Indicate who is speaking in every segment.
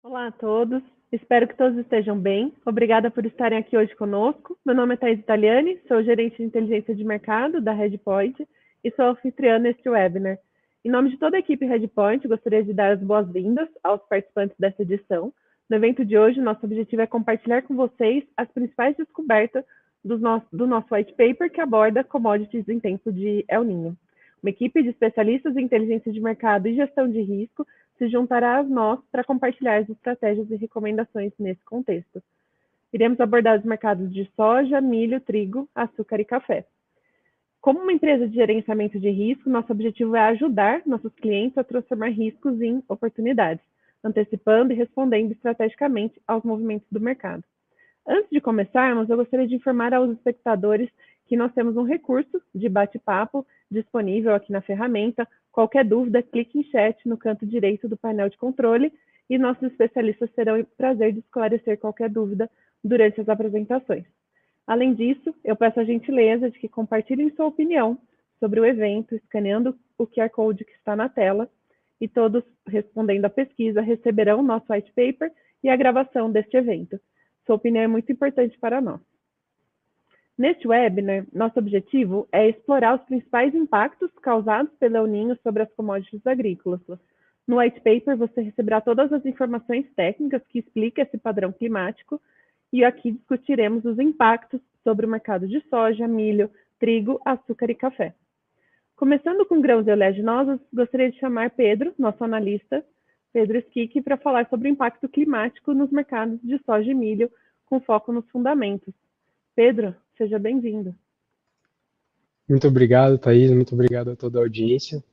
Speaker 1: Olá a todos, espero que todos estejam bem. Obrigada por estarem aqui hoje conosco. Meu nome é Thais Italiani, sou gerente de inteligência de mercado da Redpoint e sou anfitriã neste webinar. Em nome de toda a equipe Redpoint, gostaria de dar as boas-vindas aos participantes dessa edição. No evento de hoje, nosso objetivo é compartilhar com vocês as principais descobertas do nosso white paper que aborda commodities em tempo de El Niño. Uma equipe de especialistas em inteligência de mercado e gestão de risco se juntará a nós para compartilhar as estratégias e recomendações nesse contexto. Iremos abordar os mercados de soja, milho, trigo, açúcar e café. Como uma empresa de gerenciamento de risco, nosso objetivo é ajudar nossos clientes a transformar riscos em oportunidades, antecipando e respondendo estrategicamente aos movimentos do mercado. Antes de começarmos, eu gostaria de informar aos espectadores que nós temos um recurso de bate-papo disponível aqui na ferramenta. Qualquer dúvida, clique em chat no canto direito do painel de controle e nossos especialistas terão o prazer de esclarecer qualquer dúvida durante as apresentações. Além disso, eu peço a gentileza de que compartilhem sua opinião sobre o evento, escaneando o QR Code que está na tela, e todos respondendo à pesquisa receberão o nosso white paper e a gravação deste evento. Sua opinião é muito importante para nós. Neste webinar, nosso objetivo é explorar os principais impactos causados pelo El Niño sobre as commodities agrícolas. No white paper, você receberá todas as informações técnicas que explicam esse padrão climático e aqui discutiremos os impactos sobre o mercado de soja, milho, trigo, açúcar e café. Começando com grãos e oleaginosos, gostaria de chamar Pedro, nosso analista, Pedro Schick, para falar sobre o impacto climático nos mercados de soja e milho, com foco nos fundamentos. Pedro, seja bem-vindo.
Speaker 2: Muito obrigado, Thaís, muito obrigado a toda a audiência.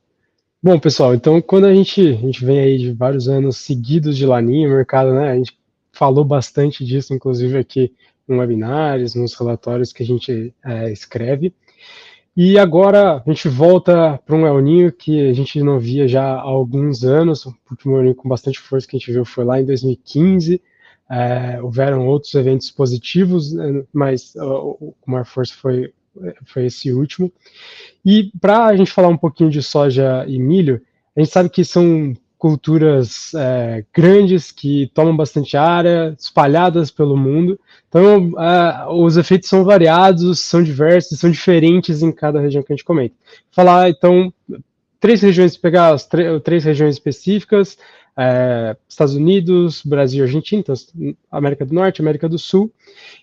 Speaker 2: Bom, pessoal, então quando a gente vem aí de vários anos seguidos de laninha, o mercado, né, a gente falou bastante disso, inclusive aqui em webinários, nos relatórios que a gente escreve. E agora a gente volta para um El Niño que a gente não via já há alguns anos. O último El Niño com bastante força que a gente viu foi lá em 2015. Houveram outros eventos positivos, mas com maior força foi esse último. E para a gente falar um pouquinho de soja e milho, a gente sabe que são culturas grandes que tomam bastante área, espalhadas pelo mundo. Então, os efeitos são variados, são diversos, são diferentes em cada região que a gente comenta. Falar, então, pegar as três regiões específicas, Estados Unidos, Brasil e Argentina, então, América do Norte, América do Sul,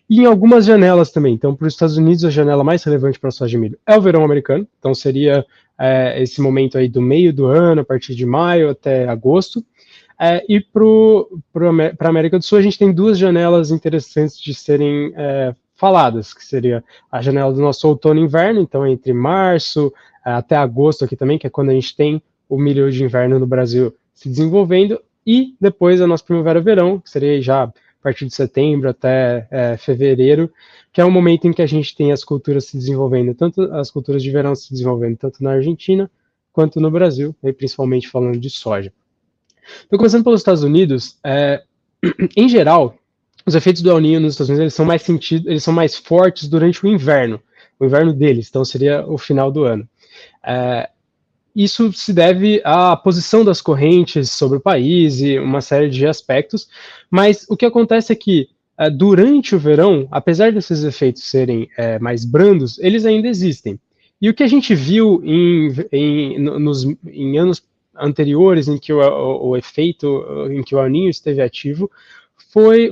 Speaker 2: e em algumas janelas também. Então, para os Estados Unidos, a janela mais relevante para a soja e milho é o verão americano, então seria esse momento aí do meio do ano, a partir de maio até agosto. E para a América do Sul, a gente tem duas janelas interessantes de serem faladas, que seria a janela do nosso outono e inverno, então entre março até agosto aqui também, que é quando a gente tem o milho de inverno no Brasil se desenvolvendo, e depois a nossa primavera-verão, que seria já a partir de setembro até fevereiro, que é o momento em que a gente tem as culturas se desenvolvendo, tanto as culturas de verão se desenvolvendo, tanto na Argentina quanto no Brasil, e principalmente falando de soja. Então, começando pelos Estados Unidos, em geral, os efeitos do El Niño nos Estados Unidos eles são mais fortes durante o inverno deles, então seria o final do ano. Isso se deve à posição das correntes sobre o país e uma série de aspectos, mas o que acontece é que durante o verão, apesar desses efeitos serem mais brandos, eles ainda existem. E o que a gente viu em anos anteriores em que o efeito, em que o El Niño esteve ativo,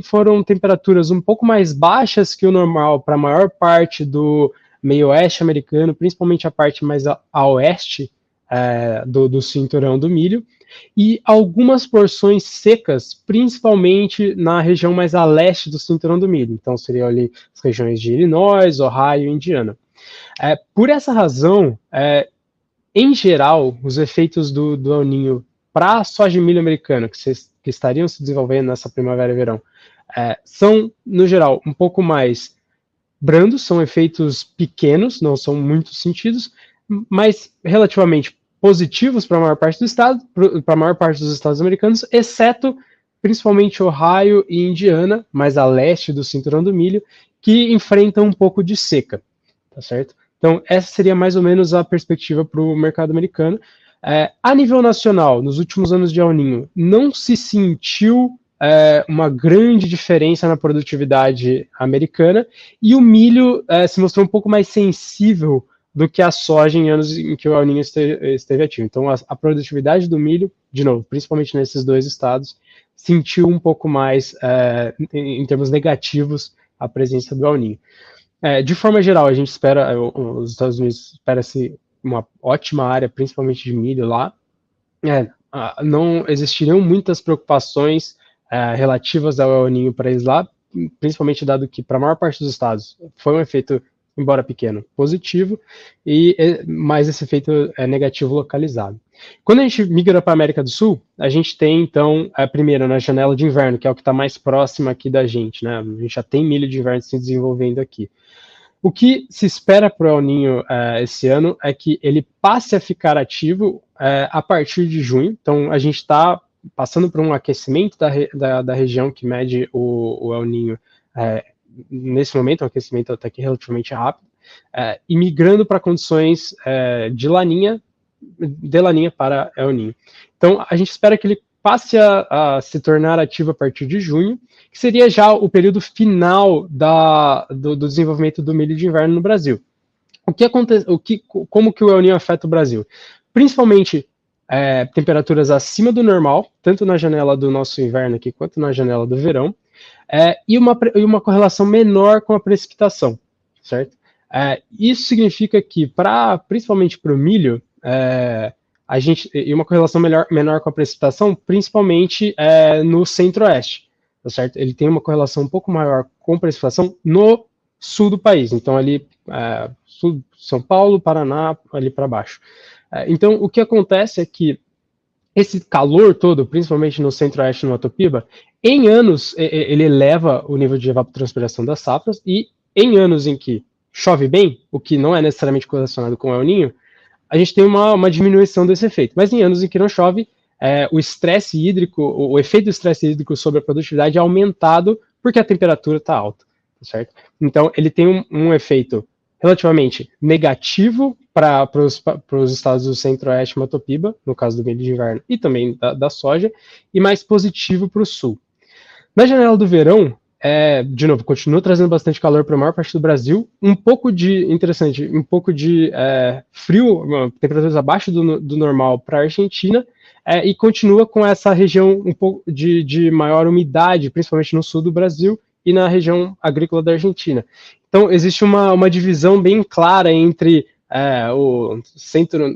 Speaker 2: foram temperaturas um pouco mais baixas que o normal para a maior parte do meio oeste americano, principalmente a parte mais a oeste do cinturão do milho, e algumas porções secas, principalmente na região mais a leste do cinturão do milho. Então, seriam ali as regiões de Illinois, Ohio e Indiana. Por essa razão, em geral, os efeitos do El Niño para a soja e milho americano, que estariam se desenvolvendo nessa primavera e verão, são, no geral, um pouco mais brandos, são efeitos pequenos, não são muito sentidos, mas relativamente positivos para a maior parte dos estados americanos, exceto principalmente Ohio e Indiana, mais a leste do cinturão do milho, que enfrentam um pouco de seca, tá certo? Então, essa seria mais ou menos a perspectiva para o mercado americano. A nível nacional, nos últimos anos de El Niño, não se sentiu uma grande diferença na produtividade americana, e o milho se mostrou um pouco mais sensível do que a soja em anos em que o El Niño esteve ativo. Então, a produtividade do milho, de novo, principalmente nesses dois estados, sentiu um pouco mais, em termos negativos, a presença do El Niño. De forma geral, a gente espera, os Estados Unidos espera-se uma ótima área, principalmente de milho lá. Não existiriam muitas preocupações relativas ao El Niño para eles lá, principalmente dado que para a maior parte dos estados foi um efeito, embora pequeno, positivo, mas esse efeito é negativo localizado. Quando a gente migra para a América do Sul, a gente tem, então, primeiro, na janela de inverno, que é o que está mais próximo aqui da gente, né? A gente já tem milho de inverno se desenvolvendo aqui. O que se espera para o El Niño esse ano é que ele passe a ficar ativo a partir de junho. Então, a gente está passando por um aquecimento da região que mede o El Niño nesse momento, um aquecimento até que relativamente rápido, e migrando para condições de laninha para El Niño. Então, a gente espera que ele passe a se tornar ativo a partir de junho, que seria já o período final do desenvolvimento do milho de inverno no Brasil. Como que o El Niño afeta o Brasil? Principalmente temperaturas acima do normal, tanto na janela do nosso inverno aqui, quanto na janela do verão, e uma correlação menor com a precipitação, certo? Isso significa que, principalmente para o milho, e uma correlação menor com a precipitação, principalmente no centro-oeste, tá certo? Ele tem uma correlação um pouco maior com precipitação no sul do país, então ali sul, São Paulo, Paraná, ali para baixo. Então, o que acontece é que esse calor todo, principalmente no centro-oeste, no Matopiba, em anos ele eleva o nível de evapotranspiração das safras, e em anos em que chove bem, o que não é necessariamente correlacionado com o El Niño, a gente tem uma diminuição desse efeito. Mas em anos em que não chove, o estresse hídrico, o efeito do estresse hídrico sobre a produtividade é aumentado porque a temperatura está alta, certo? Então, ele tem um efeito relativamente negativo para os estados do centro-oeste Matopiba, no caso do milho de inverno, e também da soja, e mais positivo para o sul. Na janela do verão, de novo, continua trazendo bastante calor para a maior parte do Brasil, um pouco de frio, temperaturas abaixo do normal para a Argentina, e continua com essa região um pouco de maior umidade, principalmente no sul do Brasil e na região agrícola da Argentina. Então, existe uma divisão bem clara entre o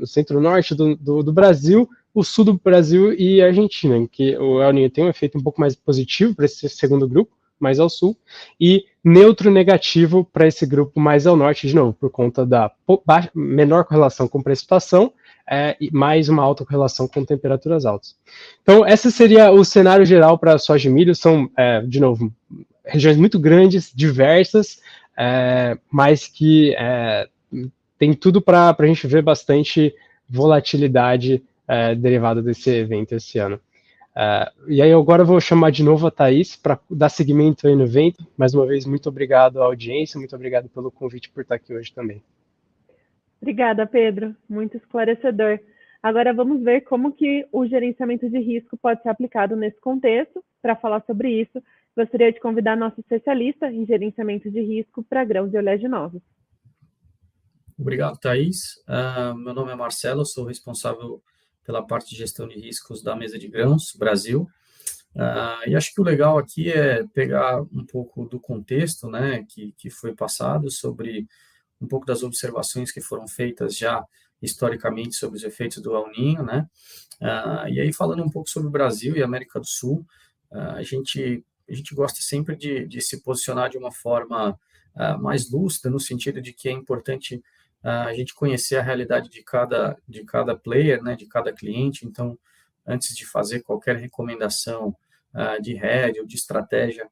Speaker 2: centro-norte do Brasil, o sul do Brasil e a Argentina, em que o El Niño tem um efeito um pouco mais positivo para esse segundo grupo, mais ao sul, e neutro negativo para esse grupo mais ao norte, de novo, por conta da menor correlação com precipitação e mais uma alta correlação com temperaturas altas. Então, esse seria o cenário geral para soja e milho. São, de novo, regiões muito grandes, diversas, mas que tem tudo para a gente ver bastante volatilidade derivada desse evento esse ano. E aí agora eu vou chamar de novo a Thaís para dar seguimento aí no evento. Mais uma vez, muito obrigado à audiência, muito obrigado pelo convite por estar aqui hoje também.
Speaker 1: Obrigada, Pedro. Muito esclarecedor. Agora vamos ver como que o gerenciamento de risco pode ser aplicado nesse contexto. Para falar sobre isso, gostaria de convidar nosso especialista em gerenciamento de risco para grãos e oleaginosos.
Speaker 3: Obrigado, Thaís. Meu nome é Marcelo, sou responsável pela parte de gestão de riscos da Mesa de Grãos, Brasil. E acho que o legal aqui é pegar um pouco do contexto, né, que foi passado sobre um pouco das observações que foram feitas já historicamente sobre os efeitos do El Niño, né? E aí, falando um pouco sobre o Brasil e a América do Sul, a gente gosta sempre de se posicionar de uma forma mais lúcida, no sentido de que é importante a gente conhecer a realidade de cada player, né, de cada cliente. Então, antes de fazer qualquer recomendação de hedge ou de estratégia,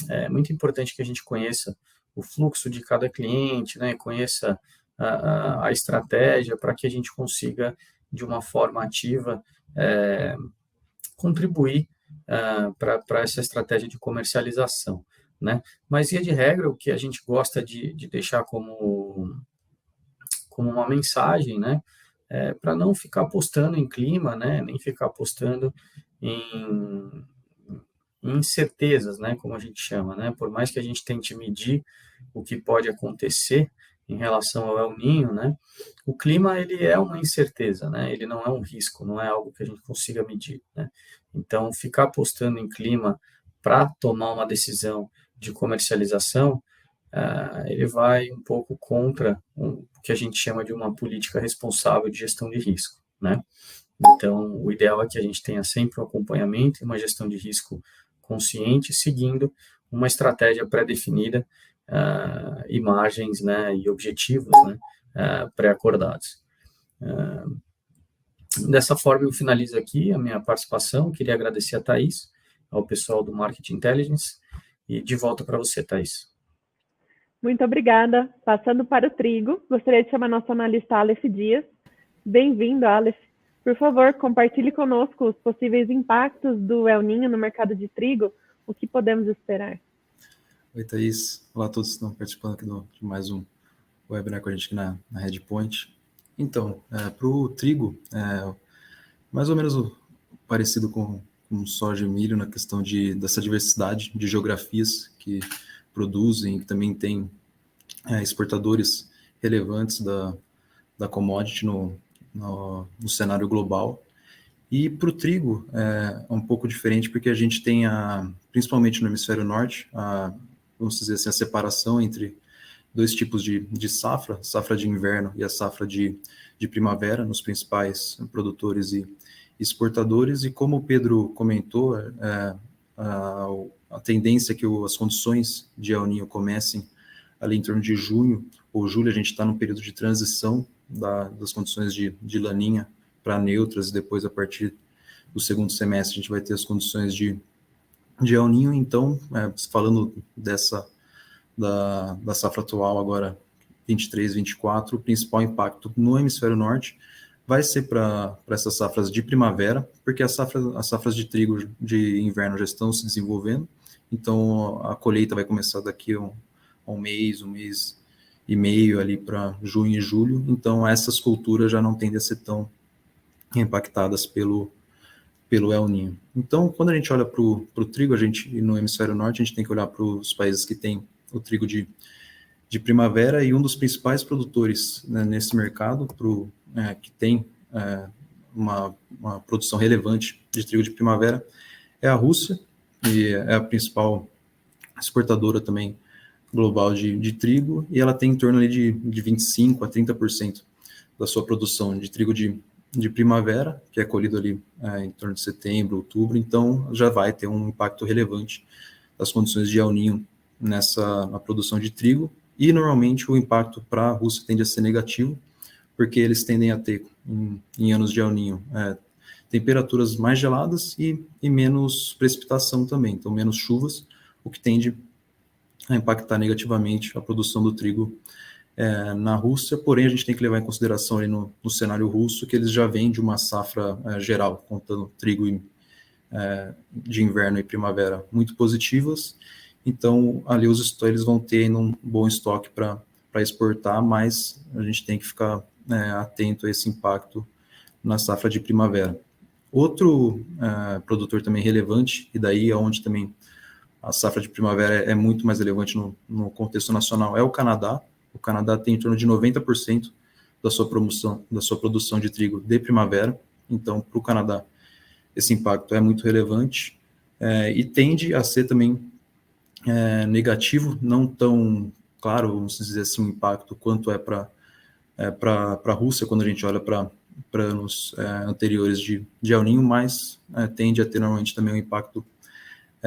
Speaker 3: é muito importante que a gente conheça o fluxo de cada cliente, né, conheça a estratégia para que a gente consiga, de uma forma ativa, contribuir para essa estratégia de comercialização, né? Mas, via de regra, o que a gente gosta de deixar como uma mensagem, né, para não ficar apostando em clima, né, nem ficar apostando incertezas, né, como a gente chama, né? Por mais que a gente tente medir o que pode acontecer em relação ao El Niño, né? O clima ele é uma incerteza, né? Ele não é um risco, não é algo que a gente consiga medir, né? Então, ficar apostando em clima para tomar uma decisão de comercialização, ele vai um pouco contra o que a gente chama de uma política responsável de gestão de risco, né? Então, o ideal é que a gente tenha sempre um acompanhamento e uma gestão de risco consciente, seguindo uma estratégia pré-definida e margens, né, e objetivos, né, pré-acordados. Dessa forma, eu finalizo aqui a minha participação. Queria agradecer a Thaís, ao pessoal do Market Intelligence, e de volta para você, Thaís.
Speaker 1: Muito obrigada. Passando para o trigo, gostaria de chamar nosso analista Aleph Dias. Bem-vindo, Aleph. Por favor, compartilhe conosco os possíveis impactos do El Niño no mercado de trigo. O que podemos esperar?
Speaker 4: Oi, Thaís. Olá a todos que estão participando aqui de mais um webinar com a gente aqui na Redpoint. Então, para o trigo, mais ou menos parecido com soja e milho na questão dessa diversidade de geografias que produzem, que também tem exportadores relevantes da commodity no cenário global. E para o trigo é um pouco diferente, porque a gente tem, principalmente no hemisfério norte, vamos dizer assim, a separação entre dois tipos de safra de inverno e a safra de primavera, nos principais produtores e exportadores. E como o Pedro comentou, a tendência é que as condições de El Niño comecem ali em torno de junho ou julho. A gente está num período de transição das condições de laninha para neutras, e depois, a partir do segundo semestre, a gente vai ter as condições de El Niño. Então, falando da safra atual, agora 23, 24, o principal impacto no hemisfério norte vai ser para essas safras de primavera, porque as safras de trigo de inverno já estão se desenvolvendo. Então, a colheita vai começar daqui a um mês e meio, ali para junho e julho. Então, essas culturas já não tendem a ser tão impactadas pelo El Niño. Então, quando a gente olha para o trigo, no hemisfério norte, a gente tem que olhar para os países que têm o trigo de primavera, e um dos principais produtores, né, nesse mercado, que tem uma produção relevante de trigo de primavera, é a Rússia, e é a principal exportadora também global de trigo, e ela tem em torno ali de 25% a 30% da sua produção de trigo de primavera, que é colhido ali em torno de setembro, outubro. Então já vai ter um impacto relevante das condições de El Niño na produção de trigo, e normalmente o impacto para a Rússia tende a ser negativo, porque eles tendem a ter, em anos de El Niño, temperaturas mais geladas e menos precipitação também, então menos chuvas, o que tende a impactar negativamente a produção do trigo na Rússia. Porém, a gente tem que levar em consideração ali no cenário russo que eles já vêm de uma safra geral, contando trigo de inverno e primavera, muito positivas. Então, ali eles vão ter um bom estoque para exportar, mas a gente tem que ficar atento a esse impacto na safra de primavera. Outro produtor também relevante, e daí é onde também a safra de primavera é muito mais relevante no contexto nacional, é o Canadá. O Canadá tem em torno de 90% da sua produção de trigo de primavera. Então, para o Canadá, esse impacto é muito relevante e tende a ser também negativo, não tão claro, vamos dizer assim, um impacto quanto é para a Rússia, quando a gente olha para anos anteriores de El Niño, mas tende a ter normalmente também um impacto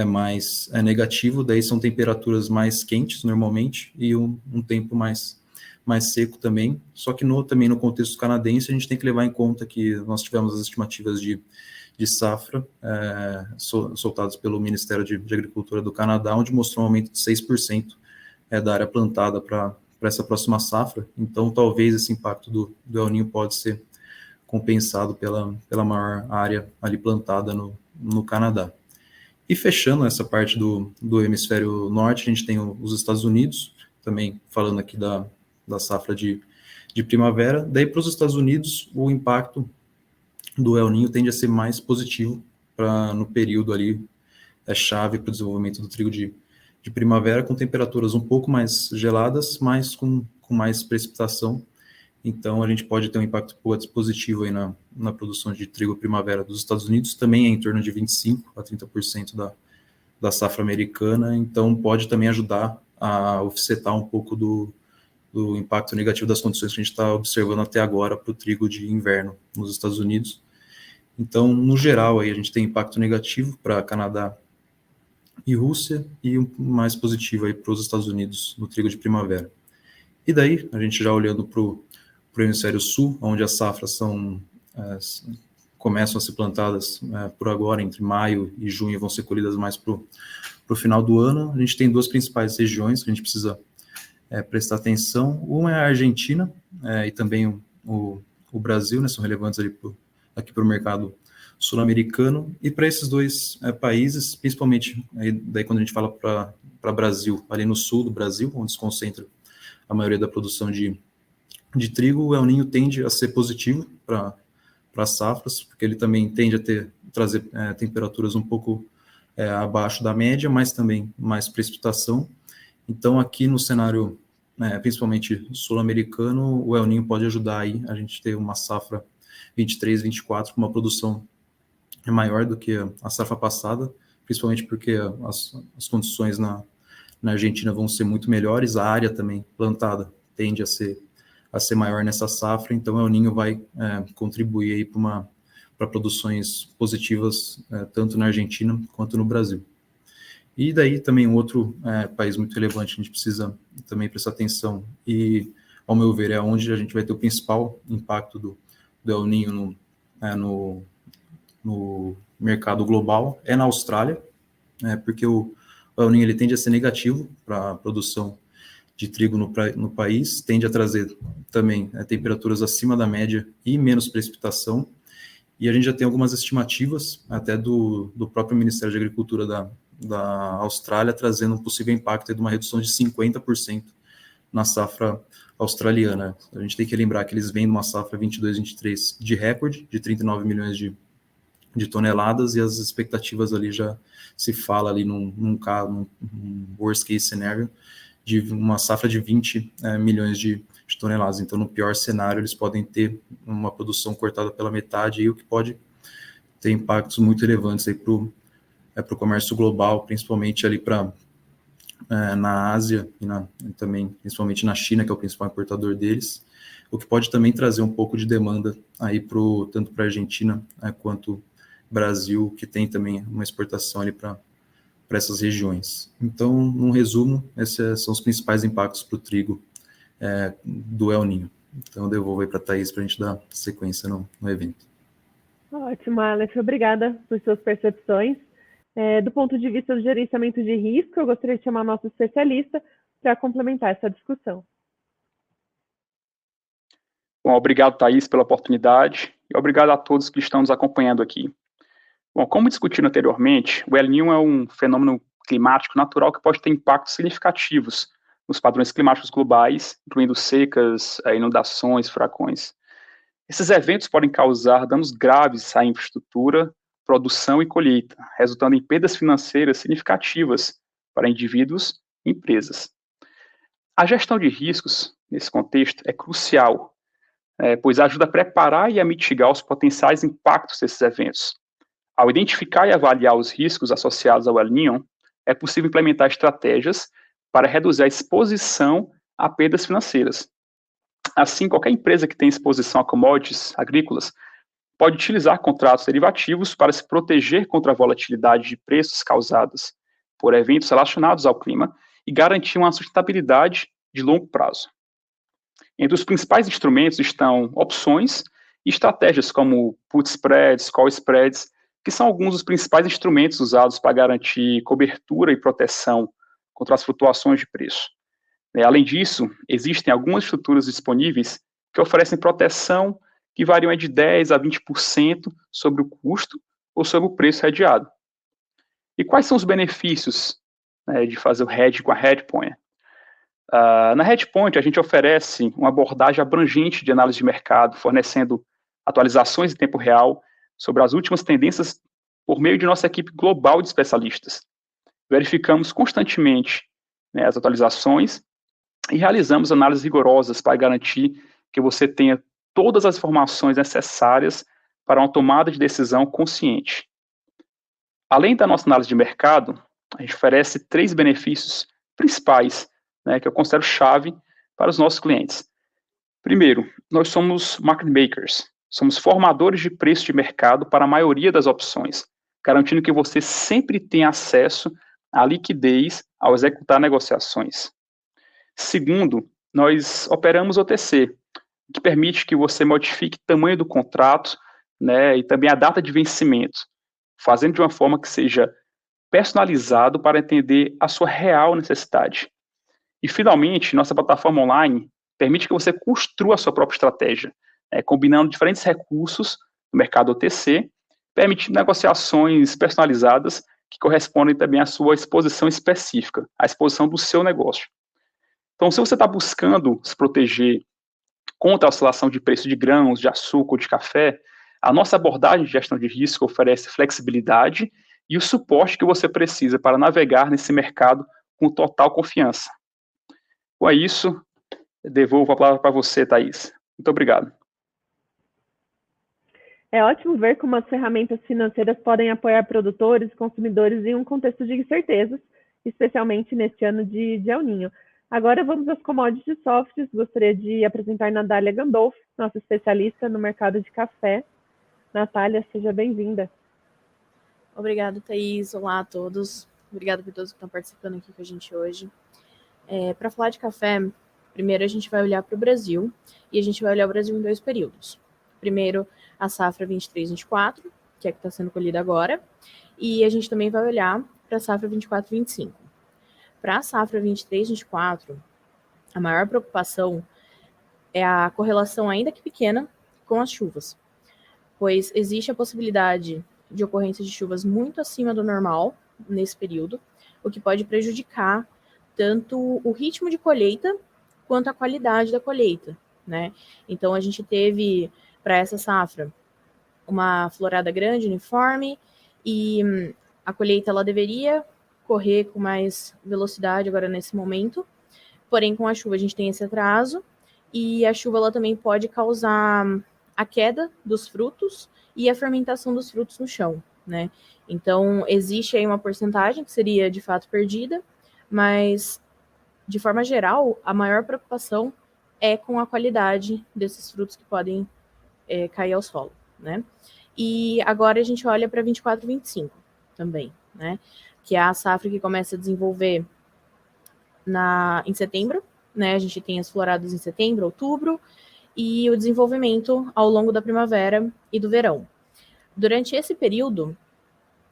Speaker 4: mais negativo. Daí são temperaturas mais quentes normalmente e um tempo mais seco também. Só que também no contexto canadense, a gente tem que levar em conta que nós tivemos as estimativas de safra soltadas pelo Ministério de Agricultura do Canadá, onde mostrou um aumento de 6% da área plantada para essa próxima safra. Então, talvez esse impacto do El Niño pode ser compensado pela maior área ali plantada no Canadá. E fechando essa parte do hemisfério norte, a gente tem os Estados Unidos, também falando aqui da safra de primavera. Daí, para os Estados Unidos, o impacto do El Niño tende a ser mais positivo no período ali é chave para o desenvolvimento do trigo de primavera, com temperaturas um pouco mais geladas, mas com mais precipitação. Então, a gente pode ter um impacto positivo aí na produção de trigo primavera dos Estados Unidos, também é em torno de 25% a 30% da safra americana, então pode também ajudar a offsetar um pouco do impacto negativo das condições que a gente está observando até agora para o trigo de inverno nos Estados Unidos. Então, no geral, aí a gente tem impacto negativo para Canadá e Rússia, e um mais positivo aí para os Estados Unidos no trigo de primavera. E daí, a gente já olhando para o hemisfério sul, onde as safras começam a ser plantadas por agora, entre maio e junho, vão ser colhidas mais para o final do ano. A gente tem duas principais regiões que a gente precisa prestar atenção. Uma é a Argentina e também o Brasil, né, são relevantes ali aqui para o mercado sul-americano. E para esses dois países, principalmente, daí quando a gente fala para Brasil, ali no sul do Brasil, onde se concentra a maioria da produção de trigo, o El Niño tende a ser positivo para as safras, porque ele também tende a trazer temperaturas um pouco abaixo da média, mas também mais precipitação. Então, aqui no cenário, principalmente sul-americano, o El Niño pode ajudar aí a gente ter uma safra 23, 24, com uma produção maior do que a safra passada, principalmente porque as condições na Argentina vão ser muito melhores, a área também plantada tende a ser maior nessa safra, então o El Niño vai contribuir aí para produções positivas tanto na Argentina quanto no Brasil. E daí também um outro país muito relevante que a gente precisa também prestar atenção, e ao meu ver é onde a gente vai ter o principal impacto do El Niño no mercado global, é na Austrália, porque o El Niño ele tende a ser negativo para a produção de trigo no país, tende a trazer também temperaturas acima da média e menos precipitação, e a gente já tem algumas estimativas, até do próprio Ministério de Agricultura da Austrália, trazendo um possível impacto de uma redução de 50% na safra australiana. A gente tem que lembrar que eles vêm de uma safra 22-23 de recorde, de 39 milhões de toneladas, e as expectativas ali já se fala ali num worst case scenario, de uma safra de 20 milhões de toneladas. Então, no pior cenário, eles podem ter uma produção cortada pela metade, e o que pode ter impactos muito relevantes aí para o comércio global, principalmente ali na Ásia e também principalmente na China, que é o principal importador deles, o que pode também trazer um pouco de demanda aí tanto para a Argentina quanto Brasil, que tem também uma exportação ali para essas regiões. Então, num resumo, esses são os principais impactos para o trigo do El Niño. Então, eu devolvo aí para a Thaís para a gente dar sequência no evento.
Speaker 1: Ótimo, Aleph. Obrigada por suas percepções. Do ponto de vista do gerenciamento de risco, eu gostaria de chamar nosso especialista para complementar essa discussão.
Speaker 5: Bom, obrigado, Thaís, pela oportunidade, e obrigado a todos que estão nos acompanhando aqui. Bom, como discutido anteriormente, o El Niño é um fenômeno climático natural que pode ter impactos significativos nos padrões climáticos globais, incluindo secas, inundações, furacões. Esses eventos podem causar danos graves à infraestrutura, produção e colheita, resultando em perdas financeiras significativas para indivíduos e empresas. A gestão de riscos, nesse contexto, é crucial, pois ajuda a preparar e a mitigar os potenciais impactos desses eventos. Ao identificar e avaliar os riscos associados ao El Niño, é possível implementar estratégias para reduzir a exposição a perdas financeiras. Assim, qualquer empresa que tem exposição a commodities agrícolas pode utilizar contratos derivativos para se proteger contra a volatilidade de preços causadas por eventos relacionados ao clima e garantir uma sustentabilidade de longo prazo. Entre os principais instrumentos estão opções e estratégias como put spreads, call spreads, que são alguns dos principais instrumentos usados para garantir cobertura e proteção contra as flutuações de preço. Além disso, existem algumas estruturas disponíveis que oferecem proteção que variam de 10% a 20% sobre o custo ou sobre o preço hedgeado. E quais são os benefícios de fazer o hedge com a Hedgepoint? Na Hedgepoint, a gente oferece uma abordagem abrangente de análise de mercado, fornecendo atualizações em tempo real sobre as últimas tendências por meio de nossa equipe global de especialistas. Verificamos constantemente, né, as atualizações e realizamos análises rigorosas para garantir que você tenha todas as informações necessárias para uma tomada de decisão consciente. Além da nossa análise de mercado, a gente oferece 3 benefícios principais, né, que eu considero chave para os nossos clientes. Primeiro, nós somos market makers, somos formadores de preço de mercado para a maioria das opções, garantindo que você sempre tenha acesso à liquidez ao executar negociações. Segundo, nós operamos OTC, que permite que você modifique o tamanho do contrato, né, e também a data de vencimento, fazendo de uma forma que seja personalizado para entender a sua real necessidade. E, finalmente, nossa plataforma online permite que você construa a sua própria estratégia, combinando diferentes recursos no mercado OTC, permitindo negociações personalizadas que correspondem também à sua exposição específica, à exposição do seu negócio. Então, se você está buscando se proteger contra a oscilação de preço de grãos, de açúcar ou de café, a nossa abordagem de gestão de risco oferece flexibilidade e o suporte que você precisa para navegar nesse mercado com total confiança. Com isso, devolvo a palavra para você, Thaís. Muito obrigado.
Speaker 1: É ótimo ver como as ferramentas financeiras podem apoiar produtores e consumidores em um contexto de incertezas, especialmente neste ano de El Niño. Agora vamos às commodities softs. Gostaria de apresentar Natália Gandolf, nossa especialista no mercado de café. Natália, seja bem-vinda.
Speaker 6: Obrigada, Thaís. Olá a todos. Obrigada por todos que estão participando aqui com a gente hoje. Para falar de café, primeiro a gente vai olhar para o Brasil, e a gente vai olhar o Brasil em 2 períodos. Primeiro, a safra 23-24, que é que está sendo colhida agora, e a gente também vai olhar para a safra 24-25. Para a safra 23-24, a maior preocupação é a correlação, ainda que pequena, com as chuvas, pois existe a possibilidade de ocorrência de chuvas muito acima do normal nesse período, o que pode prejudicar tanto o ritmo de colheita quanto a qualidade da colheita, né? Então, a gente teve, para essa safra, uma florada grande, uniforme, e a colheita ela deveria correr com mais velocidade agora nesse momento, porém com a chuva a gente tem esse atraso, e a chuva ela também pode causar a queda dos frutos e a fermentação dos frutos no chão, né? Então existe aí uma porcentagem que seria de fato perdida, mas de forma geral a maior preocupação é com a qualidade desses frutos que podem cair ao solo, né? E agora a gente olha para 24-25 também, né? Que é a safra que começa a desenvolver em setembro, né? A gente tem as floradas em setembro, outubro, e o desenvolvimento ao longo da primavera e do verão. Durante esse período,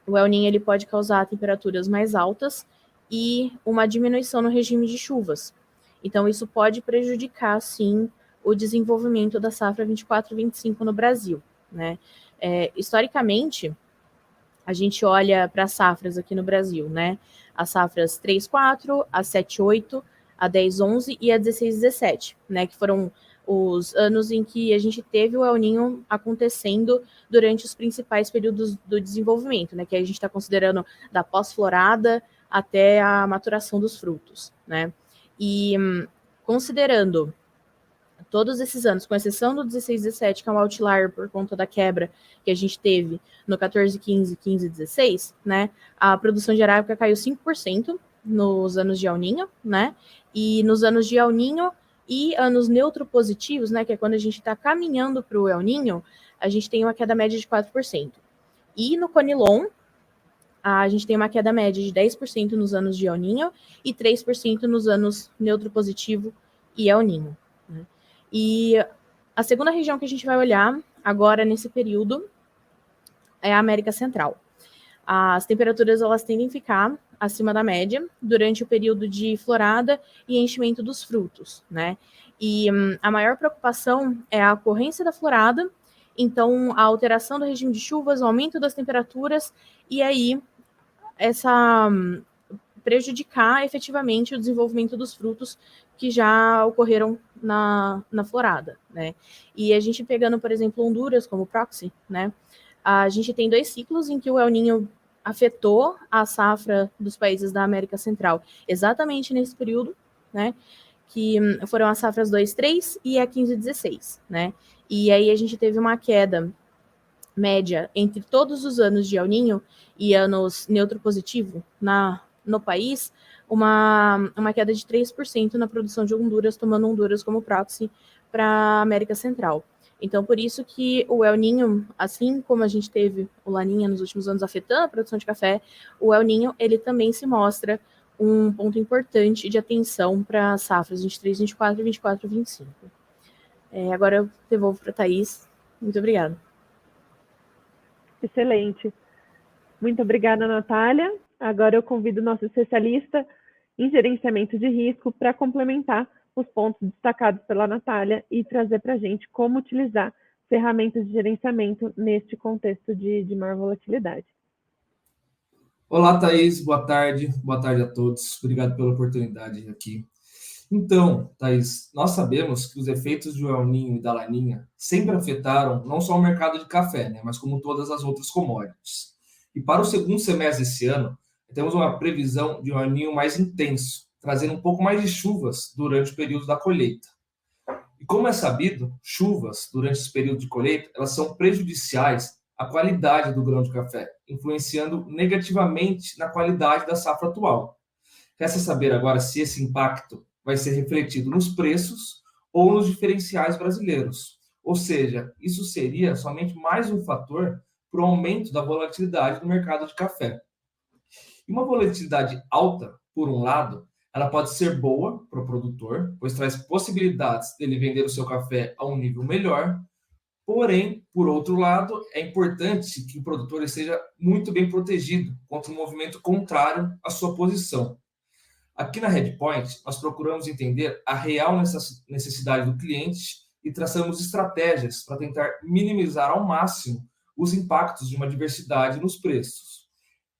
Speaker 6: o El Niño ele pode causar temperaturas mais altas e uma diminuição no regime de chuvas. Então, isso pode prejudicar, sim, o desenvolvimento da safra 24-25 no Brasil, né? Historicamente, a gente olha para as safras aqui no Brasil, né? As safras 3-4, a 7-8, a 10-11 e a 16-17, né? Que foram os anos em que a gente teve o El Niño acontecendo durante os principais períodos do desenvolvimento, né? Que a gente está considerando da pós-florada até a maturação dos frutos, né? E considerando todos esses anos, com exceção do 16-17, que é um outlier por conta da quebra que a gente teve no 14-15, 15-16, né, a produção de arábica caiu 5% nos anos de El Niño, né, e nos anos de El Niño e anos neutro-positivos, né, que é quando a gente está caminhando para o El Niño, a gente tem uma queda média de 4%. E no Conilon, a gente tem uma queda média de 10% nos anos de El Niño e 3% nos anos neutro-positivo e El Niño, né. E a segunda região que a gente vai olhar agora nesse período é a América Central. As temperaturas elas tendem a ficar acima da média durante o período de florada e enchimento dos frutos, né? E a maior preocupação é a ocorrência da florada, então a alteração do regime de chuvas, o aumento das temperaturas e aí essa prejudicar efetivamente o desenvolvimento dos frutos que já ocorreram na florada, né? E a gente pegando, por exemplo, Honduras como proxy, né? A gente tem 2 ciclos em que o El Niño afetou a safra dos países da América Central, exatamente nesse período, né, que foram as safras 2-3 e a 15-16, né, e aí a gente teve uma queda média entre todos os anos de El Niño e anos neutro positivo no país, uma queda de 3% na produção de Honduras, tomando Honduras como proxy para a América Central. Então, por isso que o El Niño, assim como a gente teve o Laninha nos últimos anos afetando a produção de café, o El Niño, ele também se mostra um ponto importante de atenção para as safras 23, 24 e 24, 25. Agora eu devolvo para a Thaís. Muito obrigada.
Speaker 1: Excelente. Muito obrigada, Natália. Agora eu convido o nosso especialista em gerenciamento de risco para complementar os pontos destacados pela Natália e trazer para a gente como utilizar ferramentas de gerenciamento neste contexto de maior volatilidade.
Speaker 7: Olá, Thaís, boa tarde a todos. Obrigado pela oportunidade aqui. Então, Thaís, nós sabemos que os efeitos do El Niño e da Laninha sempre afetaram não só o mercado de café, né, mas como todas as outras commodities. E para o segundo semestre desse ano, temos uma previsão de um El Niño mais intenso, trazendo um pouco mais de chuvas durante o período da colheita. E como é sabido, chuvas durante esse período de colheita, elas são prejudiciais à qualidade do grão de café, influenciando negativamente na qualidade da safra atual. Resta saber agora se esse impacto vai ser refletido nos preços ou nos diferenciais brasileiros. Ou seja, isso seria somente mais um fator para o aumento da volatilidade no mercado de café. E uma volatilidade alta, por um lado, ela pode ser boa para o produtor, pois traz possibilidades dele vender o seu café a um nível melhor. Porém, por outro lado, é importante que o produtor esteja muito bem protegido contra um movimento contrário à sua posição. Aqui na Redpoint, nós procuramos entender a real necessidade do cliente e traçamos estratégias para tentar minimizar ao máximo os impactos de uma diversidade nos preços.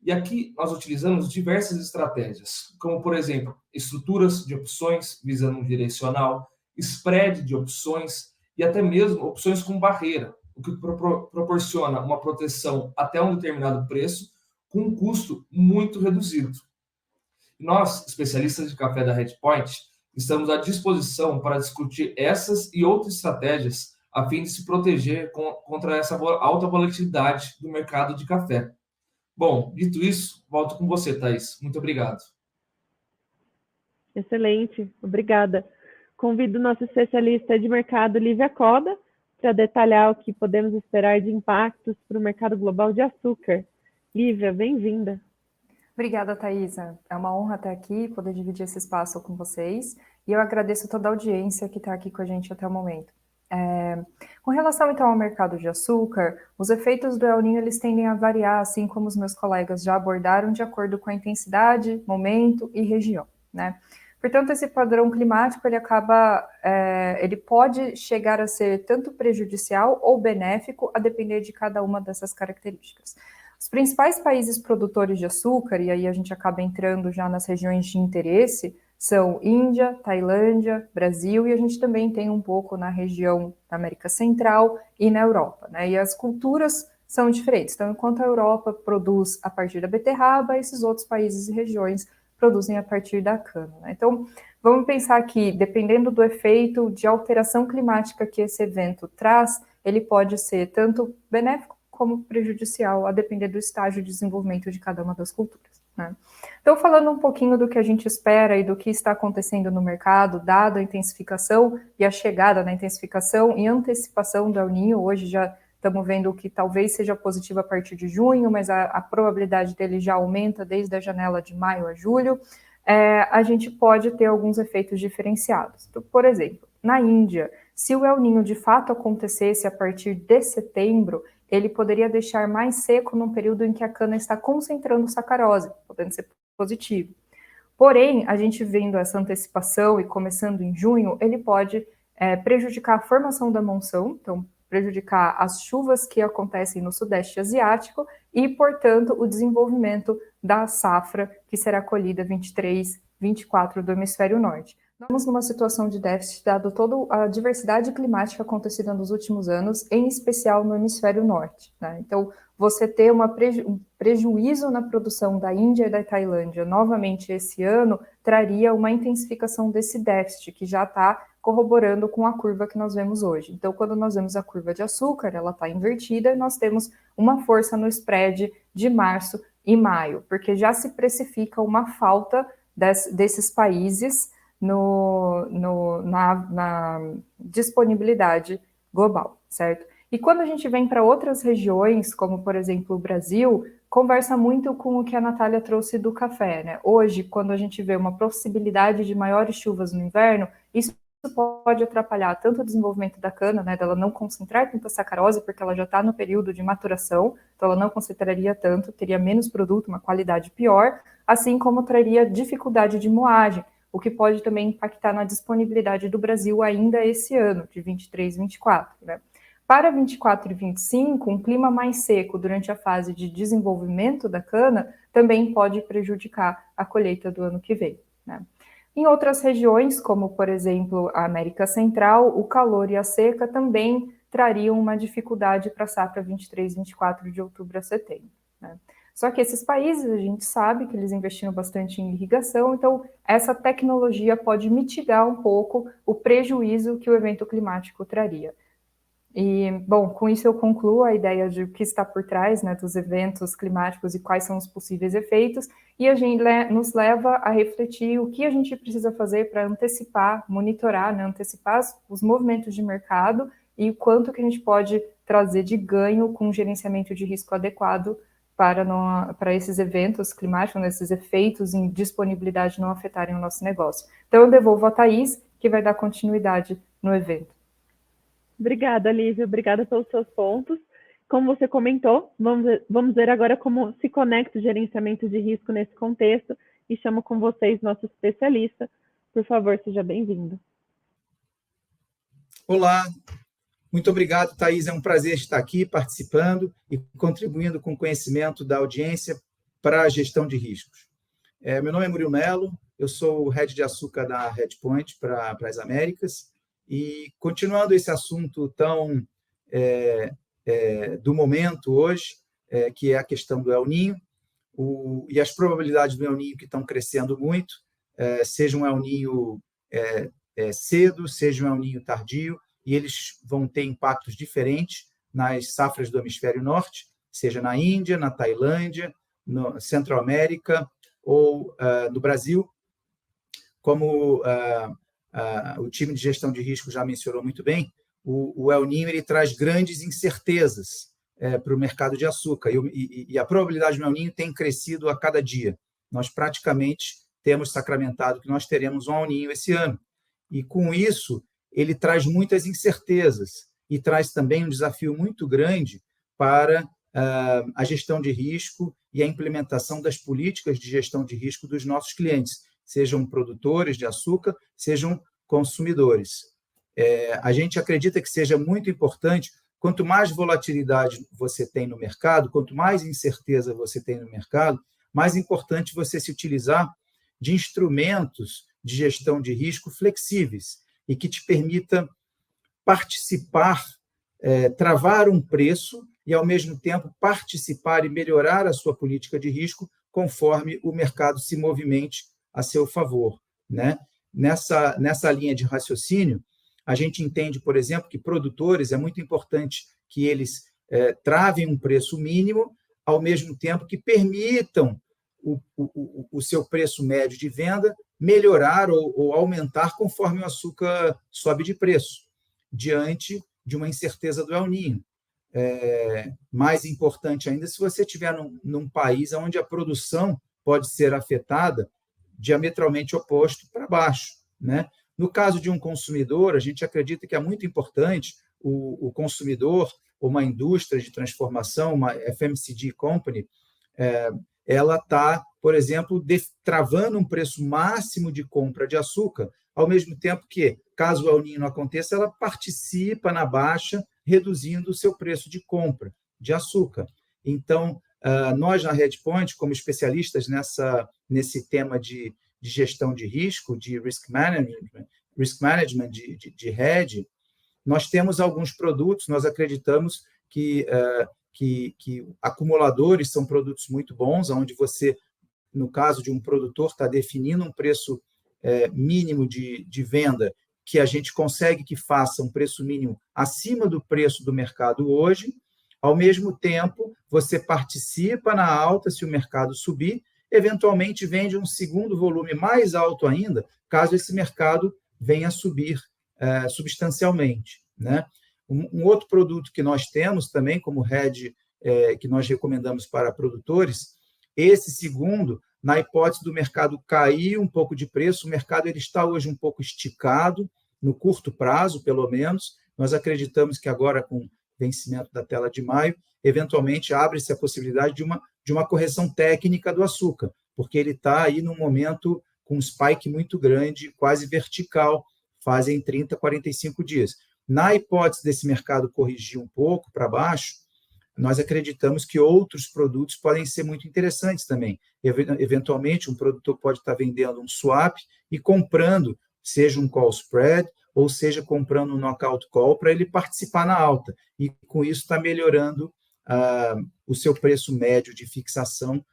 Speaker 7: E aqui nós utilizamos diversas estratégias, como, por exemplo, estruturas de opções visando um direcional, spread de opções e até mesmo opções com barreira, o que proporciona uma proteção até um determinado preço com um custo muito reduzido. Nós, especialistas de café da Redpoint, estamos à disposição para discutir essas e outras estratégias a fim de se proteger contra essa alta volatilidade do mercado de café. Bom, dito isso, volto com você, Thaís. Muito obrigado.
Speaker 1: Excelente, obrigada. Convido o nosso especialista de mercado, Lívia Coda, para detalhar o que podemos esperar de impactos para o mercado global de açúcar. Lívia, bem-vinda.
Speaker 8: Obrigada, Thaisa. É uma honra estar aqui, poder dividir esse espaço com vocês. E eu agradeço toda a audiência que está aqui com a gente até o momento. Com relação, então, ao mercado de açúcar, os efeitos do El Niño eles tendem a variar, assim como os meus colegas já abordaram, de acordo com a intensidade, momento e região, né? Portanto, esse padrão climático, ele pode chegar a ser tanto prejudicial ou benéfico, a depender de cada uma dessas características. Os principais países produtores de açúcar, e aí a gente acaba entrando já nas regiões de interesse, são Índia, Tailândia, Brasil, e a gente também tem um pouco na região da América Central e na Europa, né? E as culturas são diferentes. Então, enquanto a Europa produz a partir da beterraba, esses outros países e regiões produzem a partir da cana, né? Então, vamos pensar que, dependendo do efeito de alteração climática que esse evento traz, ele pode ser tanto benéfico como prejudicial, a depender do estágio de desenvolvimento de cada uma das culturas, né? Então, falando um pouquinho do que a gente espera e do que está acontecendo no mercado, dado a intensificação e a chegada na intensificação e antecipação do El Niño, hoje já estamos vendo que talvez seja positivo a partir de junho, mas a probabilidade dele já aumenta desde a janela de maio a julho, a gente pode ter alguns efeitos diferenciados. Então, por exemplo, na Índia, se o El Niño de fato acontecesse a partir de setembro, ele poderia deixar mais seco num período em que a cana está concentrando sacarose, podendo ser positivo. Porém, a gente vendo essa antecipação e começando em junho, ele pode prejudicar a formação da monção, então prejudicar as chuvas que acontecem no Sudeste Asiático e, portanto, o desenvolvimento da safra que será colhida 23, 24 do Hemisfério Norte. Estamos numa situação de déficit, dado toda a diversidade climática acontecida nos últimos anos, em especial no hemisfério norte, né? Então, você ter um prejuízo na produção da Índia e da Tailândia novamente esse ano, traria uma intensificação desse déficit, que já está corroborando com a curva que nós vemos hoje. Então, quando nós vemos a curva de açúcar, ela está invertida, e nós temos uma força no spread de março e maio, porque já se precifica uma falta desses países na disponibilidade global, certo? E quando a gente vem para outras regiões, como, por exemplo, o Brasil, conversa muito com o que a Natália trouxe do café, né? Hoje, quando a gente vê uma possibilidade de maiores chuvas no inverno, isso pode atrapalhar tanto o desenvolvimento da cana, né, dela não concentrar tanta sacarose, porque ela já está no período de maturação, então ela não concentraria tanto, teria menos produto, uma qualidade pior, assim como traria dificuldade de moagem, o que pode também impactar na disponibilidade do Brasil ainda esse ano, de 23 e 24, né? Para 24 e 25, um clima mais seco durante a fase de desenvolvimento da cana também pode prejudicar a colheita do ano que vem, né? Em outras regiões, como, por exemplo, a América Central, o calor e a seca também trariam uma dificuldade para a safra 23 e 24 de outubro a setembro, né? Só que esses países, a gente sabe que eles investiram bastante em irrigação, então essa tecnologia pode mitigar um pouco o prejuízo que o evento climático traria. E, bom, com isso eu concluo a ideia de o que está por trás, né, dos eventos climáticos e quais são os possíveis efeitos, e a gente nos leva a refletir o que a gente precisa fazer para antecipar, monitorar, né, antecipar os movimentos de mercado e o quanto que a gente pode trazer de ganho com um gerenciamento de risco adequado para esses eventos climáticos, né, esses efeitos em disponibilidade não afetarem o nosso negócio. Então, eu devolvo a Thaís, que vai dar continuidade no evento.
Speaker 1: Obrigada, Lívia. Obrigada pelos seus pontos. Como você comentou, vamos ver agora como se conecta o gerenciamento de risco nesse contexto e chamo com vocês nosso especialista. Por favor, seja bem-vindo.
Speaker 9: Olá, muito obrigado, Thaís. É um prazer estar aqui participando e contribuindo com o conhecimento da audiência para a gestão de riscos. Meu nome é Murilo Melo, eu sou o Head de Açúcar da Redpoint para as Américas. E continuando esse assunto tão do momento hoje, que é a questão do El Niño, e as probabilidades do El Niño que estão crescendo muito, seja um El Niño cedo, seja um El Niño tardio, e eles vão ter impactos diferentes nas safras do hemisfério norte, seja na Índia, na Tailândia, na Centro-América ou no Brasil, como o time de gestão de risco já mencionou muito bem. O El Niño ele traz grandes incertezas para o mercado de açúcar, e a probabilidade do El Niño tem crescido a cada dia. Nós praticamente temos sacramentado que nós teremos um El Niño esse ano, e com isso ele traz muitas incertezas e traz também um desafio muito grande para a gestão de risco e a implementação das políticas de gestão de risco dos nossos clientes, sejam produtores de açúcar, sejam consumidores. A gente acredita que seja muito importante, quanto mais volatilidade você tem no mercado, quanto mais incerteza você tem no mercado, mais importante você se utilizar de instrumentos de gestão de risco flexíveis e que te permita participar, travar um preço e, ao mesmo tempo, participar e melhorar a sua política de risco conforme o mercado se movimente a seu favor, né? Nessa linha de raciocínio, a gente entende, por exemplo, que produtores é muito importante que eles travem um preço mínimo, ao mesmo tempo que permitam o seu preço médio de venda melhorar ou aumentar conforme o açúcar sobe de preço, diante de uma incerteza do El Niño. Mais importante ainda, se você estiver num país onde a produção pode ser afetada diametralmente oposto para baixo, né? No caso de um consumidor, a gente acredita que é muito importante o consumidor, uma indústria de transformação, uma FMCG company, ela está, por exemplo, travando um preço máximo de compra de açúcar, ao mesmo tempo que, caso o El Niño não aconteça, ela participa na baixa, reduzindo o seu preço de compra de açúcar. Então, nós na Redpoint, como especialistas nesse tema de de gestão de risco, de risk management de hedge, nós temos alguns produtos, nós acreditamos que acumuladores são produtos muito bons, onde você, no caso de um produtor, está definindo um preço mínimo de venda, que a gente consegue que faça um preço mínimo acima do preço do mercado hoje. Ao mesmo tempo, você participa na alta se o mercado subir, eventualmente vende um segundo volume mais alto ainda, caso esse mercado venha a subir substancialmente, né? Um outro produto que nós temos também como hedge, que nós recomendamos para produtores, esse segundo, na hipótese do mercado cair um pouco de preço, o mercado ele está hoje um pouco esticado, no curto prazo, pelo menos. Nós acreditamos que agora, com o vencimento da tela de maio, eventualmente abre-se a possibilidade de uma correção técnica do açúcar, porque ele está aí num momento com um spike muito grande, quase vertical, fazem 30, 45 dias. Na hipótese desse mercado corrigir um pouco para baixo, nós acreditamos que outros produtos podem ser muito interessantes também. Eventualmente, um produtor pode estar vendendo um swap e comprando, seja um call spread, ou seja, comprando um knockout call para ele participar na alta. E, com isso, está melhorando o seu preço médio de fixação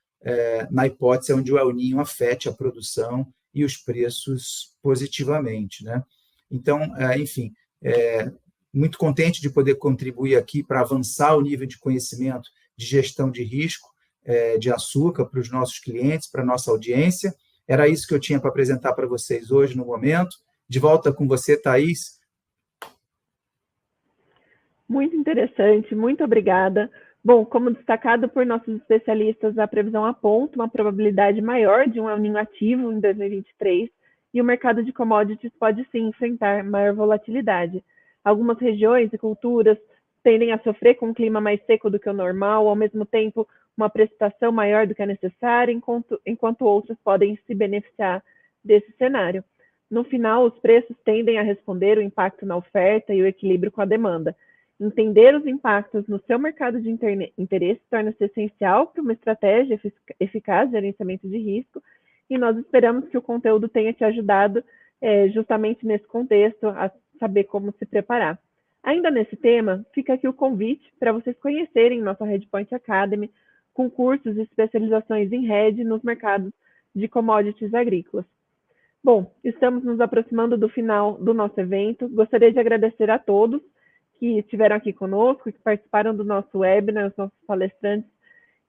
Speaker 9: na hipótese onde o El Niño afete a produção e os preços positivamente, né? Então, enfim, muito contente de poder contribuir aqui para avançar o nível de conhecimento de gestão de risco de açúcar para os nossos clientes, para a nossa audiência. Era isso que eu tinha para apresentar para vocês hoje, no momento. De volta com você, Thaís.
Speaker 1: Muito interessante, muito obrigada. Bom, como destacado por nossos especialistas, a previsão aponta uma probabilidade maior de um El Niño ativo em 2023, e o mercado de commodities pode sim enfrentar maior volatilidade. Algumas regiões e culturas tendem a sofrer com um clima mais seco do que o normal, ao mesmo tempo uma precipitação maior do que a necessária, enquanto outras podem se beneficiar desse cenário. No final, os preços tendem a responder o impacto na oferta e o equilíbrio com a demanda. Entender os impactos no seu mercado de interesse torna-se essencial para uma estratégia eficaz de gerenciamento de risco, e nós esperamos que o conteúdo tenha te ajudado justamente nesse contexto a saber como se preparar. Ainda nesse tema, fica aqui o convite para vocês conhecerem nossa Redpoint Academy, com cursos e especializações em hedge nos mercados de commodities agrícolas. Bom, estamos nos aproximando do final do nosso evento. Gostaria de agradecer a todos que estiveram aqui conosco, que participaram do nosso webinar, os nossos palestrantes,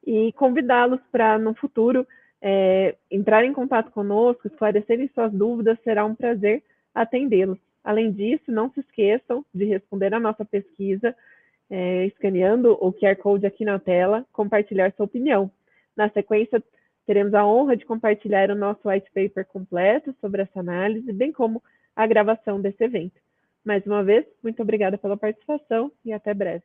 Speaker 1: e convidá-los para, no futuro, entrar em contato conosco, esclarecerem suas dúvidas, será um prazer atendê-los. Além disso, não se esqueçam de responder a nossa pesquisa, escaneando o QR Code aqui na tela, compartilhar sua opinião. Na sequência, teremos a honra de compartilhar o nosso white paper completo sobre essa análise, bem como a gravação desse evento. Mais uma vez, muito obrigada pela participação e até breve.